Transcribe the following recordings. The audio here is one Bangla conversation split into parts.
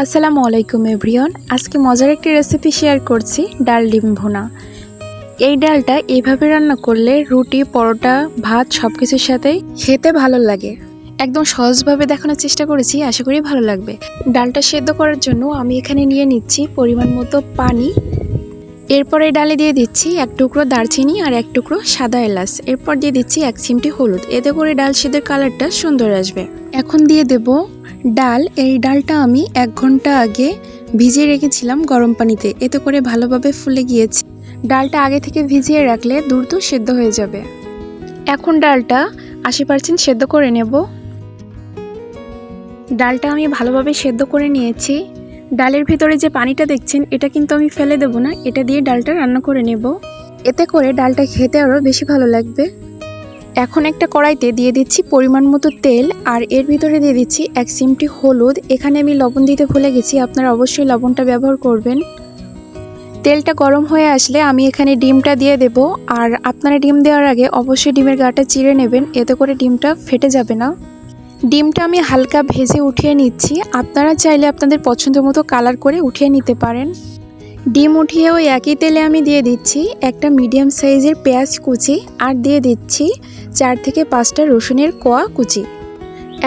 আসসালামু আলাইকুম এভরিওয়ান। আজকে মজার একটি রেসিপি শেয়ার করছি, ডাল ডিম ভুনা। এই ডালটা এইভাবে রান্না করলে রুটি, পরোটা, ভাত সব কিছুর সাথেই খেতে ভালো লাগে। একদম সহজভাবে দেখানোর চেষ্টা করেছি, আশা করি ভালো লাগবে। ডালটা সেদ্ধ করার জন্য আমি এখানে নিয়ে নিচ্ছি পরিমাণ মতো পানি। এরপরে ডালে দিয়ে দিচ্ছি এক টুকরো দারচিনি আর এক টুকরো সাদা এলাচ। এরপর দিয়ে দিচ্ছি এক চিমটি হলুদ। এতে করে ডাল সিদ্ধের কালারটা সুন্দর আসবে। এখন দিয়ে দেব ডাল। এই ডালটা আমি 1 ঘন্টা আগে ভিজিয়ে রেখেছিলাম গরম পানিতে, এতে করে ভালোভাবে ফুলে গিয়েছে। ডালটা আগে থেকে ভিজিয়ে রাখলে দ্রুত সেদ্ধ হয়ে যাবে। এখন ডালটা 80% সেদ্ধ করে নেব। ডালটা আমি ভালোভাবে সেদ্ধ করে নিয়েছি। ডালের ভিতরে যে পানিটা দেখছেন, এটা কিন্তু আমি ফেলে দেব না, এটা দিয়ে ডালটা রান্না করে নেব। এতে করে ডালটা খেতে আরও বেশি ভালো লাগবে। এখন একটা কড়াইতে দিয়ে দিচ্ছি পরিমাণ মতো তেল, আর এর ভিতরে দিয়ে দিচ্ছি 1 চিমটি হলুদ। এখানে আমি লবণ দিতে ভুলে গেছি, আপনারা অবশ্যই লবণটা ব্যবহার করবেন। তেলটা গরম হয়ে আসলে আমি এখানে ডিমটা দিয়ে দেব। আর আপনারা ডিম দেওয়ার আগে অবশ্যই ডিমের গাটা চিড়ে নেবেন, এতে করে ডিমটা ফেটে যাবে না। ডিমটা আমি হালকা ভেজে উঠিয়ে নিচ্ছি। আপনারা চাইলে আপনাদের পছন্দ মতো কালার করে উঠিয়ে নিতে পারেন। ডিম উঠিয়ে ওই একই তেলে আমি দিয়ে দিচ্ছি একটা মিডিয়াম সাইজের পেঁয়াজ কুচি, আর দিয়ে দিচ্ছি 4 থেকে 5টা রসুনের কোয়া কুচি।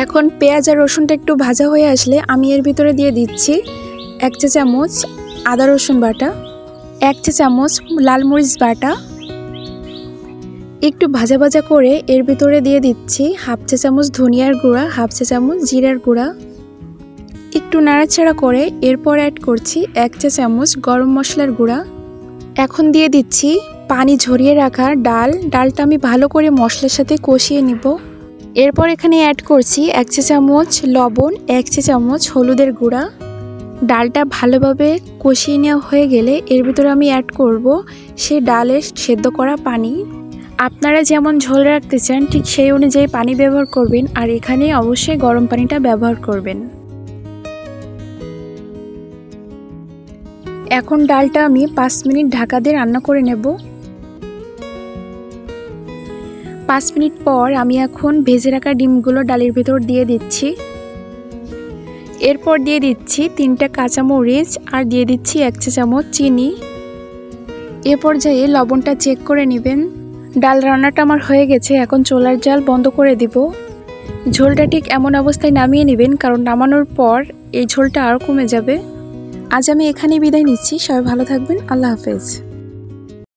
এখন পেঁয়াজ আর রসুনটা একটু ভাজা হয়ে আসলে আমি এর ভিতরে দিয়ে দিচ্ছি 1 চা চামচ আদা রসুন বাটা, 1 চা চামচ লাল মরিচ বাটা। একটু ভাজা ভাজা করে এর ভিতরে দিয়ে দিচ্ছি 1/2 চা চামচ ধনিয়ার গুঁড়া, 1/2 চা চামচ জিরার গুঁড়া। একটু নাড়াচাড়া করে এরপর অ্যাড করছি 1 চা চামচ গরম মশলার গুঁড়া। এখন দিয়ে দিচ্ছি পানি ঝরিয়ে রাখা ডালটা আমি ভালো করে মশলার সাথে কষিয়ে নিব। এরপর এখানে অ্যাড করছি 1 চা চামচ লবণ, 1 চা চামচ হলুদের গুঁড়া। ডালটা ভালোভাবে কষিয়ে নেওয়া হয়ে গেলে এর ভিতরে আমি অ্যাড করব সেই ডালের সেদ্ধ করা পানি। আপনারা যেমন ঝোল রাখতে চান ঠিক সেই অনুযায়ী পানি ব্যবহার করবেন, আর এখানে অবশ্যই গরম পানিটা ব্যবহার করবেন। এখন ডালটা আমি 5 মিনিট ঢাকা দিয়ে রান্না করে নেব। 5 মিনিট পর আমি এখন ভেজে রাখা ডিমগুলো ডালের ভিতর দিয়ে দিচ্ছি। এরপর দিয়ে দিচ্ছি 3টা কাঁচামরিচ, আর দিয়ে দিচ্ছি 1 চা চামচ চিনি। এ পর্যায়ে লবণটা চেক করে নেবেন। ডাল রান্নাটা আমার হয়ে গেছে, এখন চুলার জাল বন্ধ করে দিব। ঝোলটা ঠিক এমন অবস্থায় নামিয়ে নেবেন, কারণ নামানোর পর এই ঝোলটা আরও কমে যাবে। আজ আমি এখানেই বিদায় নিচ্ছি। সবাই ভালো থাকবেন। আল্লাহ হাফেজ।